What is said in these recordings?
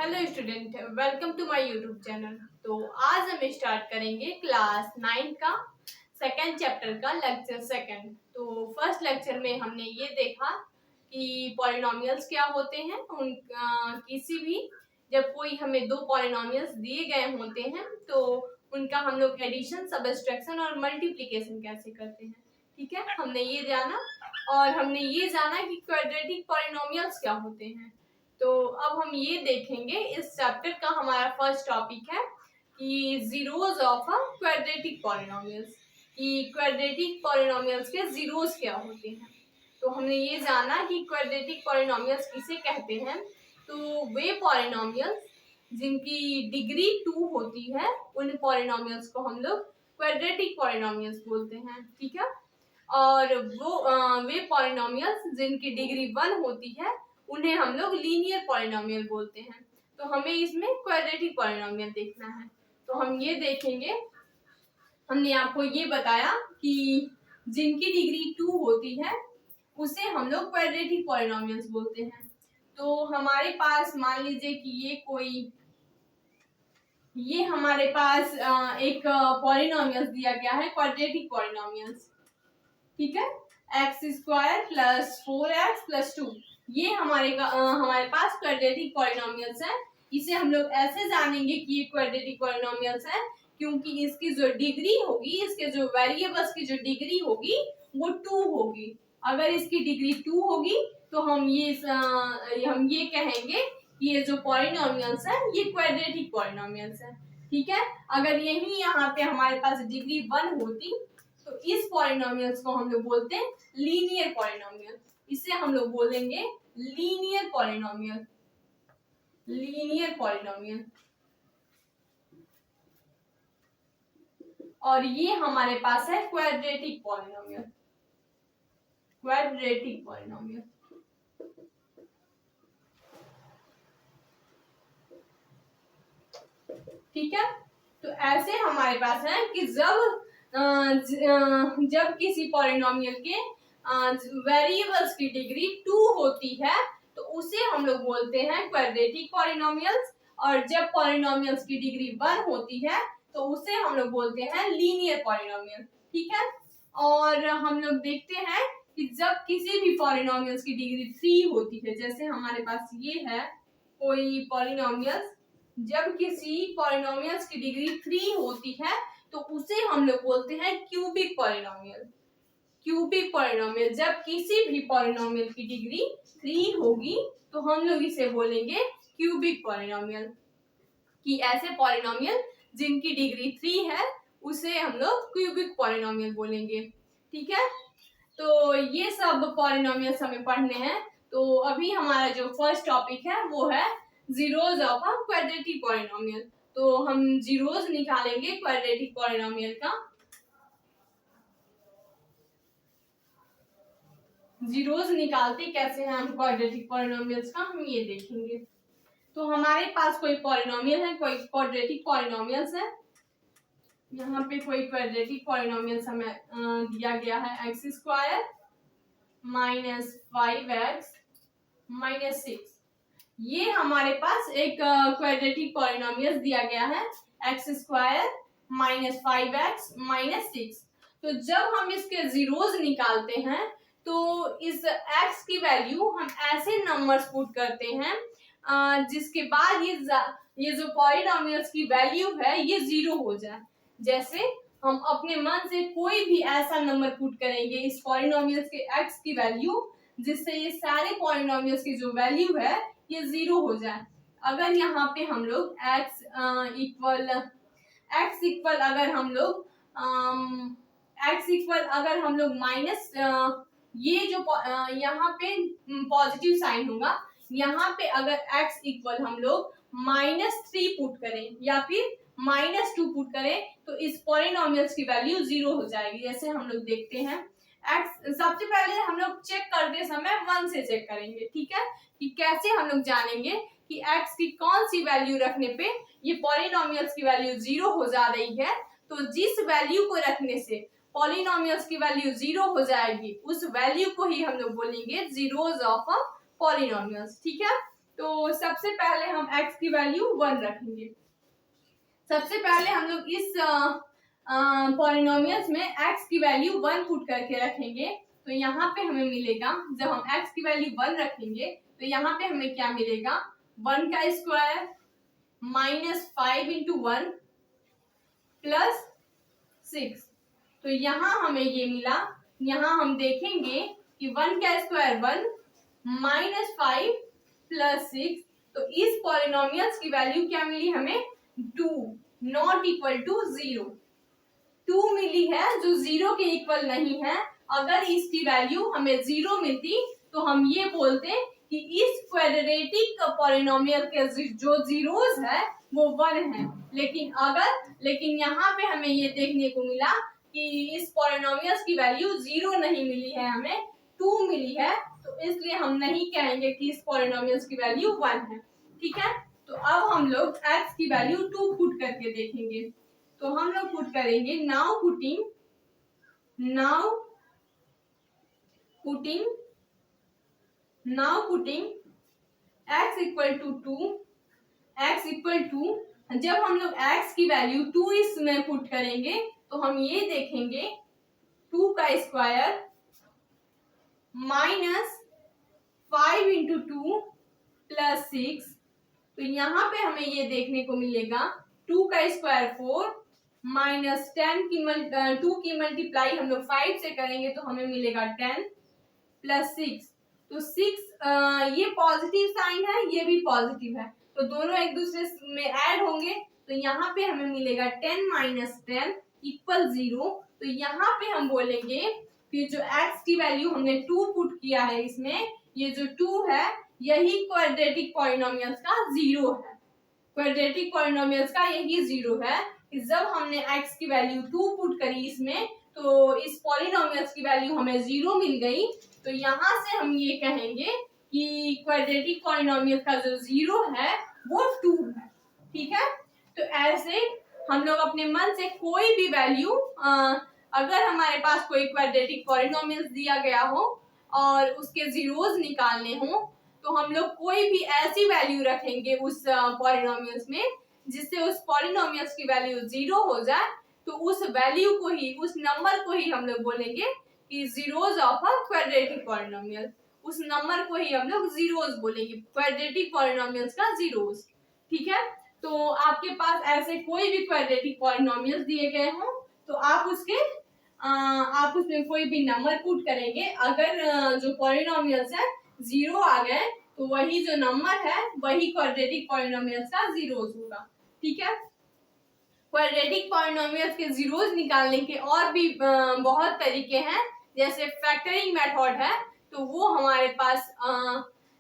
Hello student, welcome to my YouTube channel. तो आज हम स्टार्ट करेंगे क्लास 9 का सेकेंड चैप्टर का लेक्चर सेकेंड। तो फर्स्ट लेक्चर में हमने ये देखा कि पॉलिनोमियल्स क्या होते हैं। किसी भी जब कोई हमें दो पॉलिनोमियल्स दिए गए होते हैं तो उनका हम लोग एडिशन, सबट्रैक्शन और मल्टीप्लिकेशन कैसे करते हैं। ठीक है, हमने ये जाना और हमने ये जाना कि क्वाड्रेटिक पॉलिनोमियल्स क्या होते हैं। तो अब हम ये देखेंगे, इस चैप्टर का हमारा फर्स्ट टॉपिक है कि zeros of a quadratic polynomials, कि क्वाड्रेटिक पॉलिनोमियल्स के जीरोस क्या होते हैं। तो हमने ये जाना कि क्वाड्रेटिक पॉलिनोमियल्स किसे कहते हैं। तो वे पॉलिनोमियल्स जिनकी डिग्री 2 होती है उन पॉलिनोमियल्स को हम लोग क्वाड्रेटिक पॉलिनोमियल्स बोलते हैं। ठीक है, और वे पॉलिनोमियल्स जिनकी डिग्री 1 होती है उन्हें हम लोग लीनियर पॉलिनोमियल बोलते हैं। तो हमें इसमें क्वाड्रेटिक पॉलिनोमियल देखना है। तो हम ये देखेंगे, हमने आपको ये बताया कि जिनकी डिग्री 2 होती है उसे हम लोग क्वाड्रेटिक पॉलिनोमियल्स बोलते हैं। तो हमारे पास मान लीजिए कि ये हमारे पास एक पॉलिनोमियल्स दिया गया है, क्वाड्रेटिक पॉलिनोमियल्स। ठीक है, x² प्लस 4x प्लस 2, ये हमारे पास क्वाड्रेटिक पॉलिनोमियल्स है। इसे हम लोग ऐसे जानेंगे कि ये क्वाड्रेटिक पॉलिनोमियल्स है क्योंकि इसकी जो डिग्री होगी, इसके जो वेरिएबल्स की जो डिग्री होगी वो 2 होगी। अगर इसकी डिग्री 2 होगी तो हम ये कहेंगे कि ये जो पॉलिनोमियल्स है ये क्वाड्रेटिक पॉलिनोमियल्स है। ठीक है, अगर यही यहाँ पे हमारे पास डिग्री 1 होती तो इस पॉलिनोमियल्स को हम लोग बोलते हैं लीनियर पॉलिनोमियल। इसे हम लोग बोलेंगे लीनियर पॉलिनोमियल, लीनियर पॉलिनोमियल। और ये हमारे पास है क्वाड्रेटिक पॉलिनोमियल, क्वाड्रेटिक पॉलिनोमियल। ठीक है, तो ऐसे हमारे पास है कि जब किसी पॉलिनोमियल के वेरिएबल्स की डिग्री 2 होती है तो उसे हम लोग बोलते हैं क्वाड्रेटिक पॉलिनोमियल्स, और जब पॉलिनोमियल्स की डिग्री 1 होती है तो उसे हम लोग बोलते हैं लीनियर पॉलिनोमियल। ठीक है, और हम लोग देखते हैं कि जब किसी भी पॉलिनोमियल्स की डिग्री 3 होती है, जैसे हमारे पास ये है कोई पॉलिनोमियल्स, जब किसी पॉलिनोमियल्स की डिग्री 3 होती है तो उसे हम लोग बोलते हैं क्यूबिक पॉलिनोमियल। क्यूबिक पॉलिनोमियल, जब किसी भी पॉलिनोमियल की डिग्री 3 होगी तो हम लोग इसे बोलेंगे क्यूबिक पॉलिनोमियल, कि ऐसे पॉलिनोमियल जिनकी डिग्री 3 है उसे हम लोग क्यूबिक पॉलिनोमियल बोलेंगे। ठीक है, तो ये सब पॉलिनोमियल्स हमें पढ़ने हैं। तो अभी हमारा जो फर्स्ट टॉपिक है वो है zeros of a quadratic polynomial. तो हम जीरोस निकालेंगे क्वाड्रेटिक पॉलिनोमियल का। जीरोस निकालते कैसे हैं हम क्वाड्रेटिक पॉलिनोमियल्स का, हम ये देखेंगे। तो हमारे पास कोई पॉलिनोमियल है, कोई क्वाड्रेटिक पॉलिनोमियल्स है। यहाँ पे कोई क्वाड्रेटिक पॉलिनोमियल्स हमें दिया गया है x² माइनस 5x माइनस 6। ये हमारे पास एक क्वाड्रेटिक पॉलिनोमियल दिया गया है x² माइनस 5x माइनस 6। तो जब हम इसके जीरोस निकालते हैं तो इस x की वैल्यू हम ऐसे नंबर्स पुट करते हैं जिसके बाद ये जो पॉलिनोमियल्स की वैल्यू है ये 0 हो जाए। जैसे हम अपने मन से कोई भी ऐसा नंबर पुट करेंगे इस पॉलिनोमियल्स के x की वैल्यू जिससे ये सारे पॉलिनोमियल्स की जो वैल्यू है ये 0 हो जाए। अगर यहाँ पे हम लोग x इक्वल अगर हम लोग माइनस ये जो यहाँ पे पॉजिटिव साइन होगा, यहाँ पे अगर x इक्वल हम लोग -3 पुट करें या फिर -2 पुट करें तो इस पॉलिनोमियल्स की वैल्यू 0 हो जाएगी। जैसे हम लोग देखते हैं x, सबसे पहले हम लोग चेक करते समय 1 से चेक करेंगे। ठीक है, कि कैसे हम लोग जानेंगे कि x की कौन सी वैल्यू रखने पे ये पॉलिनोमियल्स की वैल्यू 0 हो जा रही है। तो जिस वैल्यू को रखने से पॉलिनोमियल्स की वैल्यू 0 हो जाएगी उस वैल्यू को ही हम लोग बोलेंगे जीरोस ऑफ अ पॉलिनोमियल्स। ठीक है, तो सबसे पहले हम x की वैल्यू 1 रखेंगे। सबसे पहले हम लोग इस पॉलिनोमियल्स में x की वैल्यू 1 पुट करके रखेंगे। तो यहाँ पे हमें मिलेगा, जब हम x की वैल्यू 1 रखेंगे तो यहाँ पे हमें क्या मिलेगा, 1 का स्क्वायर माइनस 5 इंटू 1 प्लस 6। तो यहाँ हमें ये मिला। यहाँ हम देखेंगे कि 1 का स्क्वायर 1 माइनस 5 प्लस 6। तो इस पॉलिनोमियल्स की वैल्यू क्या मिली हमें, 2 नॉट इक्वल टू 0। 2 मिली है जो 0 के इक्वल नहीं है। अगर इसकी वैल्यू हमें 0 मिलती तो हम ये बोलते कि इस क्वाड्रेटिक पॉलिनोमियल के जो जीरोस है वो 1 है। लेकिन यहाँ पे हमें ये देखने को मिला कि इस पॉलिनोमियल्स की वैल्यू 0 नहीं मिली है, हमें 2 मिली है। तो इसलिए हम नहीं कहेंगे कि इस पॉलिनोमियल्स की वैल्यू 1 है। ठीक है, तो अब हम लोग x की वैल्यू 2 पुट करके देखेंगे। तो हम लोग पुट करेंगे, now putting x equal to 2, x equal to, जब हम लोग x की वैल्यू 2 इसमें पुट करेंगे तो हम ये देखेंगे 2 का स्क्वायर माइनस 5 इंटू 2 प्लस 6। तो यहाँ पे हमें ये देखने को मिलेगा 2 का स्क्वायर 4 माइनस 10 की 2 की मल्टीप्लाई हम लोग 5 से करेंगे तो हमें मिलेगा 10 प्लस 6। तो 6 ये पॉजिटिव साइन है, ये भी पॉजिटिव है, तो दोनों एक दूसरे में ऐड होंगे। तो यहाँ पे हमें मिलेगा 10 माइनस 10 इक्वल 0। तो यहाँ पे हम बोलेंगे कि जो x की वैल्यू हमने 2 पुट किया है इसमें, ये जो 2 है यही क्वाड्रेटिक पॉलिनोमियल्स का 0 है। क्वाड्रेटिक पॉलिनोमियल्स का यही 0 है। जब हमने x की वैल्यू 2 पुट करी इसमें तो इस पॉलिनोमियल्स की वैल्यू हमें 0 मिल गई। तो यहाँ से हम ये कहेंगे कि क्वाड्रेटिक पॉलिनोमियल का जो 0 है वो 2 है। ठीक है, तो ऐसे हम लोग अपने मन से कोई भी वैल्यू, अगर हमारे पास कोई क्वाड्रेटिक पॉलिनोमियल दिया गया हो और उसके जीरोस निकालने हो तो हम लोग कोई भी ऐसी वैल्यू रखेंगे उस पॉलिनोमियल्स में जिससे उस पॉलिनोमियल्स की वैल्यू 0 हो जाए। तो उस वैल्यू को ही, उस नंबर को ही हम लोग बोलेंगे कि zeros of a quadratic polynomial. उस नंबर को ही हम लोग जीरोस बोलेंगे, क्वाड्रेटिक पॉलिनोमियल्स का जीरोस। ठीक है, तो आपके पास ऐसे कोई भी क्वाड्रेटिक पॉलिनोमियल्स दिए गए हों तो आप उसमें कोई भी नंबर पुट करेंगे। अगर जो पॉलिनोमियल्स है 0 आ गए तो वही जो नंबर है वही क्वाड्रेटिक पॉलिनोमियल्स का जीरोस होगा। ठीक है, क्वाड्रेटिक पॉलिनोमियल्स के जीरोस निकालने के और भी बहुत तरीके हैं, जैसे फैक्टरिंग मेथड है। तो वो हमारे पास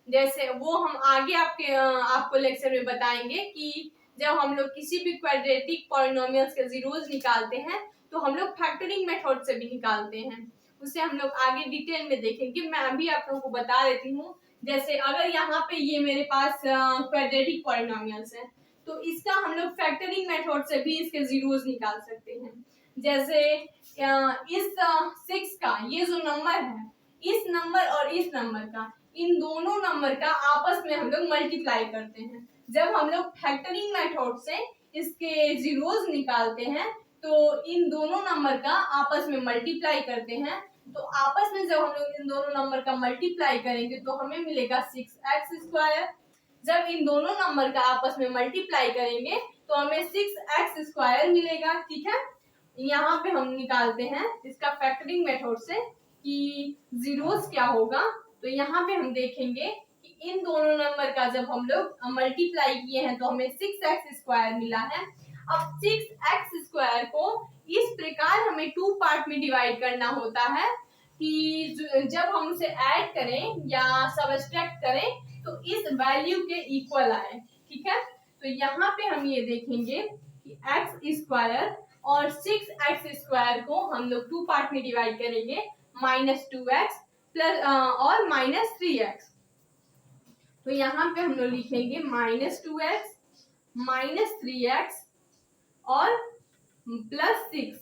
जैसे वो हम आगे आपको लेक्चर में बताएंगे कि जब हम लोग किसी भी क्वाड्रेटिक पॉलिनोमियल्स के जीरोस निकालते हैं तो हम लोग फैक्टरिंग मेथड से भी निकालते हैं। उसे हम लोग आगे डिटेल में देखेंगे। मैं अभी आप लोगों को बता देती हूँ। जैसे अगर यहाँ पे ये मेरे पास क्वाड्रेटिक पॉलिनोमियल्स है तो इसका हम लोग फैक्टरिंग मेथड से भी इसके जीरोस निकाल सकते हैं। जैसे इस 6 का ये जो नंबर है, इस नंबर और इस नंबर का, इन दोनों नंबर का आपस में हम लोग मल्टीप्लाई करते हैं। जब हम लोग फैक्टरिंग मेथड से इसके जीरोस निकालते हैं तो इन दोनों नंबर का आपस में मल्टीप्लाई करते हैं। तो आपस में जब हम लोग इन दोनों नंबर का मल्टीप्लाई करेंगे तो हमें मिलेगा 6x स्क्वायर। जब इन दोनों नंबर का आपस में मल्टीप्लाई करेंगे तो हमें 6x स्क्वायर मिलेगा। ठीक है, यहाँ पे हम निकालते हैं इसका फैक्टरिंग मेथड से कि जीरोस क्या होगा। तो यहाँ पे हम देखेंगे कि इन दोनों नंबर का जब हम लोग मल्टीप्लाई किए हैं तो हमें 6x स्क्वायर मिला है। अब 6x स्क्वायर को इस प्रकार हमें 2 पार्ट में डिवाइड करना होता है कि जब हम उसे ऐड करें या सबट्रैक्ट करें तो इस वैल्यू के इक्वल आए। ठीक है, तो यहाँ पे हम ये देखेंगे कि x स्क्वायर और 6x स्क्वायर को हम लोग 2 पार्ट में डिवाइड करेंगे, -2x प्लस और -3x। तो यहाँ पे हम लोग लिखेंगे -2x -3x और +6।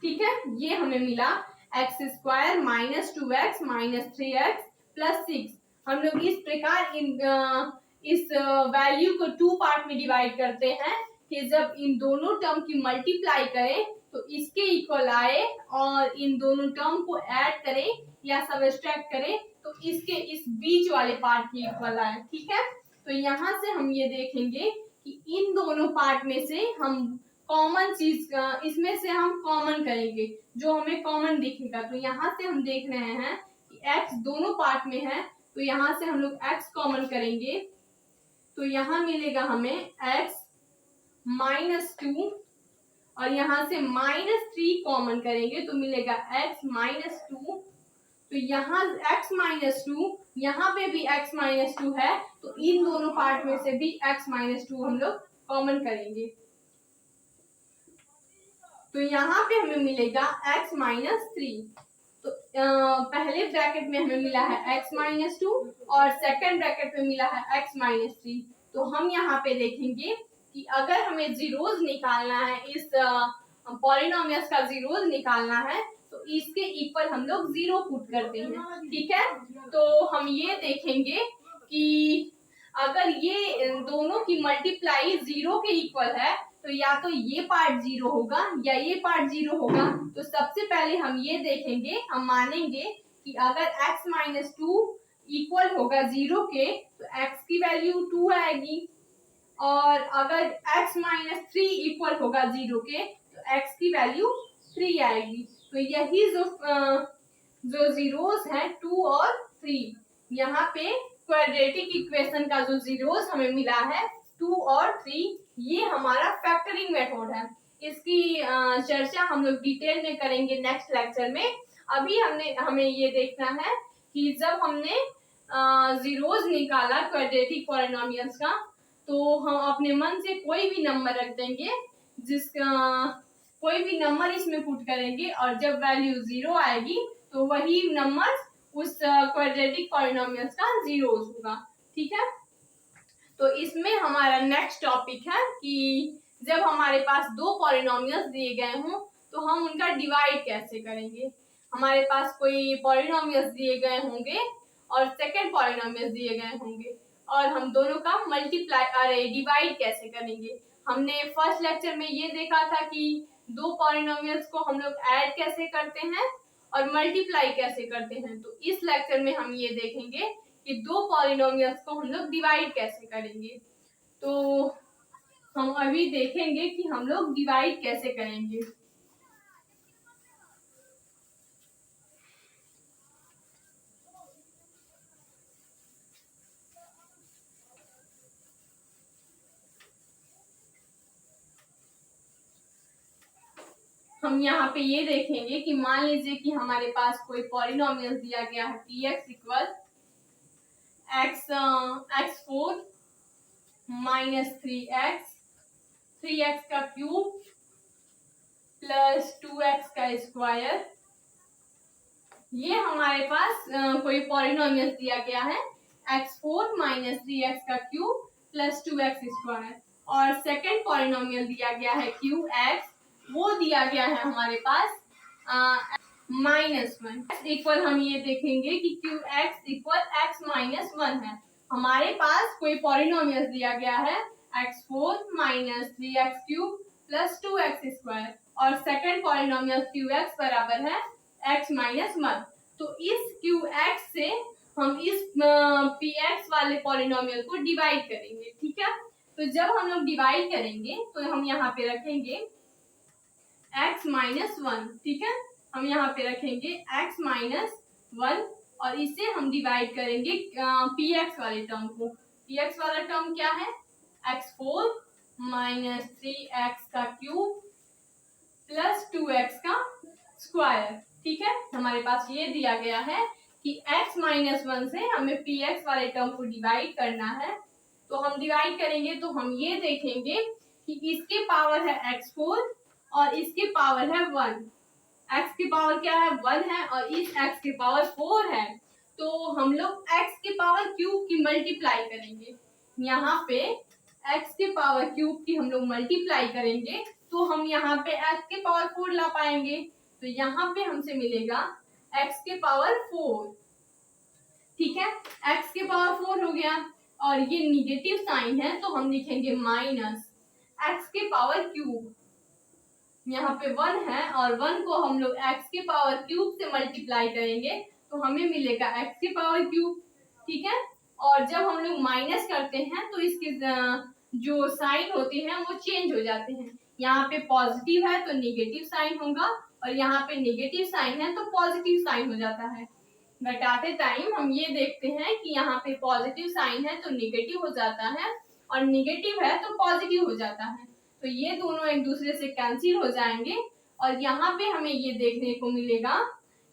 ठीक है, ये हमें मिला x स्क्वायर -2x -3x +6। हम लोग इस प्रकार इस वैल्यू को 2 पार्ट में डिवाइड करते हैं कि जब इन दोनों टर्म की मल्टीप्लाई करें तो इसके इक्वल आए और इन दोनों टर्म को ऐड करें या सबट्रैक्ट करें तो इसके इस बीच वाले पार्ट के इक्वल आए। ठीक है, तो यहाँ से हम ये देखेंगे कि इन दोनों पार्ट में से हम कॉमन चीज इसमें से हम कॉमन करेंगे जो हमें कॉमन दिखेगा। तो यहाँ से हम देख रहे हैं कि x दोनों पार्ट में है, तो यहाँ से हम लोग x कॉमन करेंगे तो यहाँ मिलेगा हमें x -2 और यहाँ से -3 कॉमन करेंगे तो मिलेगा x -2। तो यहाँ x -2, यहाँ पे भी x -2 है, तो इन दोनों पार्ट में से भी x -2 हम लोग कॉमन करेंगे तो यहाँ पे हमें मिलेगा x -3। तो पहले ब्रैकेट में हमें मिला है x -2 और सेकंड ब्रैकेट में मिला है x -3। तो हम यहाँ पे देखेंगे कि अगर हमें जीरोस निकालना है, इस पॉलिनोमियल्स का जीरोस निकालना है तो इसके इक्वल हम लोग 0 पुट करते हैं। ठीक है, तो हम ये देखेंगे कि अगर ये दोनों की मल्टीप्लाई 0 के इक्वल है तो या तो ये पार्ट 0 होगा या ये पार्ट 0 होगा। तो सबसे पहले हम ये देखेंगे, हम मानेंगे कि अगर x -2 इक्वल होगा 0 के तो x की वैल्यू 2 आएगी और अगर x -3 इक्वल होगा 0 के तो x की वैल्यू 3 आएगी। तो यही जो जीरोस हैं 2 और 3, यहाँ पे क्वाड्रेटिक इक्वेशन का जो जीरोस हमें मिला है 2 और 3, ये हमारा फैक्टरिंग मेथड है। इसकी चर्चा हम लोग डिटेल में करेंगे नेक्स्ट लेक्चर में। अभी हमें ये देखना है कि जब हमने जीरोस निकाला क्वाड्रेटिक पॉलिनोमियल्स का तो हम अपने मन से कोई भी नंबर रख देंगे, जिसका कोई भी नंबर इसमें पुट करेंगे और जब वैल्यू 0 आएगी तो वही नंबर उस क्वाड्रेटिक पॉलिनोमियल्स का जीरोस होगा। ठीक है, तो इसमें हमारा नेक्स्ट टॉपिक है कि जब हमारे पास दो पॉलिनोमियल्स दिए गए हों तो हम उनका डिवाइड कैसे करेंगे। हमारे पास कोई पॉलिनोमियल्स दिए गए होंगे और सेकंड पॉलिनोमियल्स दिए गए होंगे और हम दोनों का डिवाइड कैसे करेंगे। हमने फर्स्ट लेक्चर में ये देखा था कि दो पॉलिनोमियल्स को हम लोग ऐड कैसे करते हैं और मल्टीप्लाई कैसे करते हैं। तो इस लेक्चर में हम ये देखेंगे कि दो पॉलिनोमियल्स को हम लोग डिवाइड कैसे करेंगे। तो हम अभी देखेंगे कि हम लोग डिवाइड कैसे करेंगे। हम यहाँ पे ये देखेंगे कि मान लीजिए कि हमारे पास कोई पॉलिनोमियल दिया गया है px इक्वल x4 3x का क्यूब प्लस 2x का स्क्वायर। ये हमारे पास कोई पॉलिनोमियल दिया गया है x4 3x का क्यूब प्लस 2x स्क्वायर और सेकंड पॉलिनोमियल दिया गया है qx, वो दिया गया है हमारे पास -1 इक्वल। हम ये देखेंगे कि qx इक्वल x -1 है। हमारे पास कोई पॉलिनोमियल दिया गया है x4 3x cube plus 2x square और सेकंड पॉलिनोमियल qx बराबर है x -1। तो इस qx से हम इस px वाले पॉलिनोमियल को डिवाइड करेंगे। ठीक है, तो जब हम लोग डिवाइड करेंगे तो हम यहाँ पे रखेंगे x -1। ठीक है, हम यहाँ पे रखेंगे x -1 और इसे हम डिवाइड करेंगे px वाले टर्म को। px वाला टर्म क्या है x4 3x का क्यूब प्लस 2x का स्क्वायर। ठीक है, हमारे पास ये दिया गया है कि x -1 से हमें px वाले टर्म को डिवाइड करना है। तो हम डिवाइड करेंगे तो हम ये देखेंगे कि इसके पावर है x4 और इसके पावर है 1। x की पावर क्या है 1 है और इस x की पावर 4 है। तो हम लोग x की पावर क्यूब की मल्टीप्लाई करेंगे। यहाँ पे x के पावर क्यूब की हम लोग मल्टीप्लाई करेंगे तो हम यहाँ पे x के पावर 4 ला पाएंगे। तो यहाँ पे हमसे मिलेगा x के पावर 4। ठीक है, x के पावर 4 हो गया। और ये निगेटिव साइन है तो हम लिखेंगे माइनस एक्स के पावर क्यूब। यहाँ पे 1 है और 1 को हम लोग एक्स के पावर क्यूब से मल्टीप्लाई करेंगे तो हमें मिलेगा एक्स के पावर क्यूब। ठीक है, और जब हम लोग माइनस करते हैं तो इसके जो साइन होते हैं वो चेंज हो जाते हैं। यहाँ पे पॉजिटिव है तो निगेटिव साइन होगा और यहाँ पे निगेटिव साइन है तो पॉजिटिव साइन हो जाता है। घटाते टाइम हम ये देखते हैं कि यहाँ पे पॉजिटिव साइन है तो निगेटिव हो जाता है और निगेटिव है तो पॉजिटिव हो जाता है। तो ये दोनों एक दूसरे से कैंसिल हो जाएंगे और यहाँ पे हमें ये देखने को मिलेगा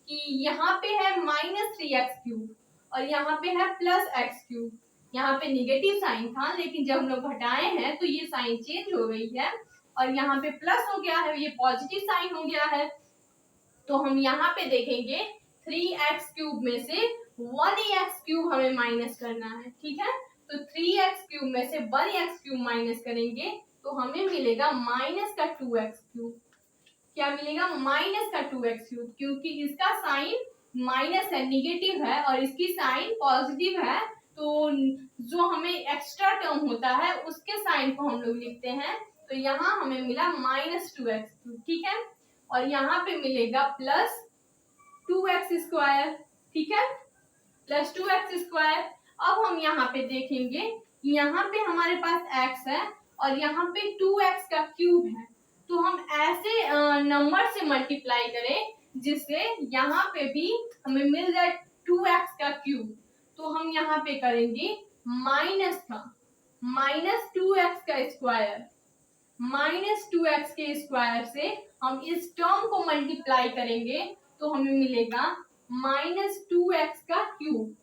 कि यहाँ पे है -3x³ और यहाँ पे है +x³। यहाँ पे निगेटिव साइन था लेकिन जब हम लोग घटाए हैं तो ये साइन चेंज हो गई है और यहाँ पे प्लस हो गया है, ये पॉजिटिव साइन हो गया है। तो हम यहाँ पे देखेंगे 3x³ में से 1x³ हमें माइनस करना है। ठीक है, तो 3x³ में से 1x³ माइनस करेंगे तो हमें मिलेगा -2x³। क्या मिलेगा? -2x³, क्योंकि इसका साइन माइनस है, निगेटिव है और इसकी साइन पॉजिटिव है। तो जो हमें एक्स्ट्रा टर्म होता है उसके साइन को हम लोग लिखते हैं। तो यहाँ हमें मिला -2x³। ठीक है, और यहाँ पे मिलेगा +2x²। ठीक है, +2x²। अब हम यहाँ पे देखेंगे कि यहाँ पे हमारे पास x है और यहाँ पे 2x का क्यूब है। तो हम ऐसे नंबर से मल्टीप्लाई करें जिससे यहाँ पे भी हमें मिल जाए 2x का क्यूब। तो हम यहाँ पे करेंगे -2x का स्क्वायर। -2x के स्क्वायर से हम इस टर्म को मल्टीप्लाई करेंगे तो हमें मिलेगा -2x का क्यूब।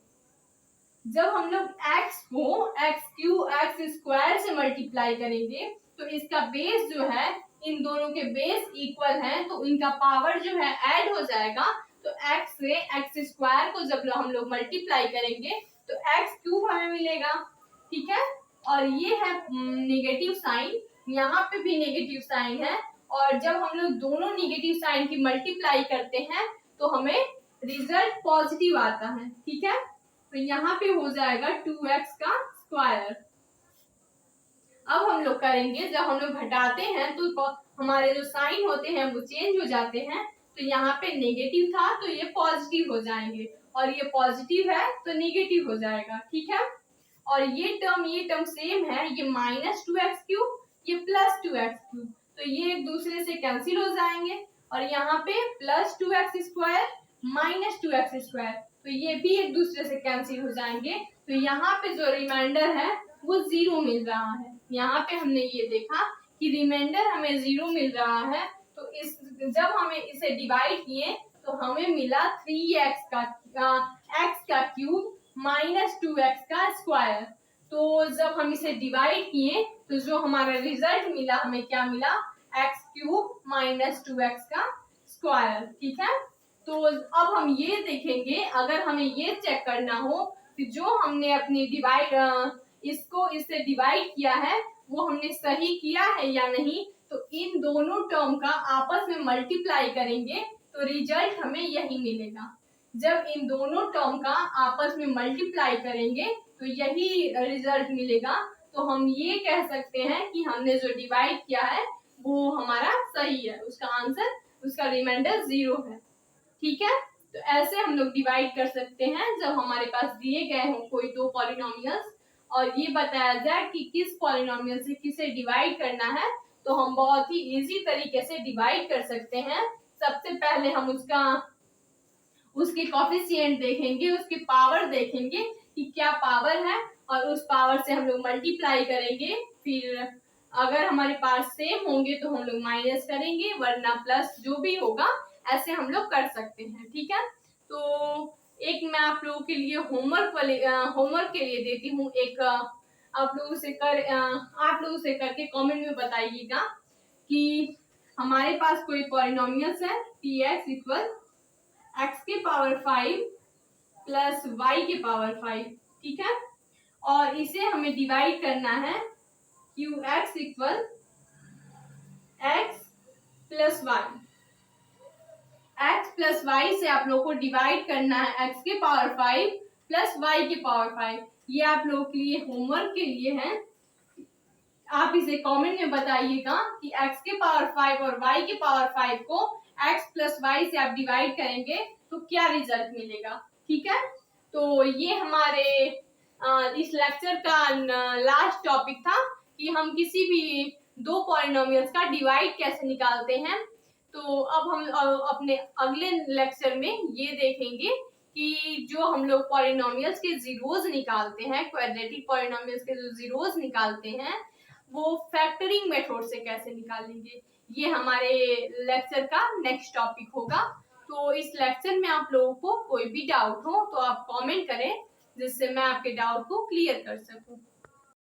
जब हम लोग x को x² से मल्टीप्लाई करेंगे तो इसका बेस जो है, इन दोनों के बेस इक्वल हैं तो इनका पावर जो है ऐड हो जाएगा। तो x से x² को जब हम लोग मल्टीप्लाई करेंगे तो x³ हमें मिलेगा। ठीक है, और ये है नेगेटिव साइन, यहाँ पे भी नेगेटिव साइन है और जब हम लोग दोनों नेगेटिव साइन की मल्टीप्लाई करते हैं तो हमें रिजल्ट पॉजिटिव आता है। ठीक है, तो यहाँ पे हो जाएगा 2x का स्क्वायर। अब हम लोग करेंगे, जब हम लोग घटाते हैं तो हमारे जो साइन होते हैं वो चेंज हो जाते हैं। तो यहाँ पे नेगेटिव था तो ये पॉजिटिव हो जाएंगे और ये पॉजिटिव है तो नेगेटिव हो जाएगा। ठीक है, और ये टर्म सेम है, ये -2x³, ये +2x³। तो ये एक दूसरे से कैंसिल हो जाएंगे और यहाँ पे +2x² -2x², तो ये भी एक दूसरे से कैंसिल हो जाएंगे। तो यहाँ पे जो रिमाइंडर है वो 0 मिल रहा है। यहाँ पे हमने ये देखा कि रिमाइंडर हमें 0 मिल रहा है। तो जब हमें इसे डिवाइड किए तो हमें मिला 3x का क्यूब -2x का स्क्वायर। तो जब हम इसे डिवाइड किए तो जो हमारा रिजल्ट मिला, हमें क्या मिला? x³ -2x का स्क्वायर। ठीक है, तो अब हम ये देखेंगे, अगर हमें ये चेक करना हो कि जो हमने अपनी इससे डिवाइड किया है वो हमने सही किया है या नहीं, तो इन दोनों टर्म का आपस में मल्टीप्लाई करेंगे तो रिजल्ट हमें यही मिलेगा। जब इन दोनों टर्म का आपस में मल्टीप्लाई करेंगे तो यही रिजल्ट मिलेगा। तो हम ये कह सकते हैं कि हमने जो डिवाइड किया है वो हमारा सही है, उसका आंसर, उसका रिमाइंडर 0 है। ठीक है, तो ऐसे हम लोग डिवाइड कर सकते हैं जब हमारे पास दिए गए हों कोई दो पॉलिनोमियल्स और ये बताया जाए कि किस पॉलिनोमियल से किसे डिवाइड करना है, तो हम बहुत ही इजी तरीके से डिवाइड कर सकते हैं। सबसे पहले हम उसके कोफिशिएंट देखेंगे, उसकी पावर देखेंगे कि क्या पावर है और उस पावर से हम लोग मल्टीप्लाई करेंगे। फिर अगर हमारे पास सेम होंगे तो हम लोग माइनस करेंगे, वरना प्लस, जो भी होगा ऐसे हम लोग कर सकते हैं। ठीक है, तो एक मैं आप लोगों के लिए होमवर्क के लिए देती हूँ, एक आप लोगों से करके कमेंट में बताइएगा कि हमारे पास कोई पॉलिनोमियल्स है px इक्वल x के पावर 5 प्लस y के पावर 5। ठीक है, और इसे हमें डिवाइड करना है qx equal x plus y। x plus y से आप लोग को डिवाइड करना है x के पावर 5 प्लस y के पावर 5। ये आप लोगों के लिए होमवर्क के लिए है। आप इसे कमेंट में बताइएगा कि x के पावर 5 और y के पावर 5 को x प्लस वाई से आप डिवाइड करेंगे तो क्या रिजल्ट मिलेगा। ठीक है, तो ये हमारे इस लेक्चर का लास्ट टॉपिक था कि हम किसी भी दो पॉलिनोमियल्स का डिवाइड कैसे निकालते हैं। तो अब हम अपने अगले लेक्चर में ये देखेंगे कि जो हम लोग पॉलिनोमियल्स के जीरोज निकालते हैं, क्वाड्रेटिक पॉलिनोमियल्स के जो जीरोज निकालते हैं वो फैक्टरिंग मेथड से कैसे निकालेंगे। ये हमारे लेक्चर का नेक्स्ट टॉपिक होगा। तो इस लेक्चर में आप लोगों को कोई भी डाउट हो तो आप कमेंट करें जिससे मैं आपके डाउट को क्लियर कर सकूं।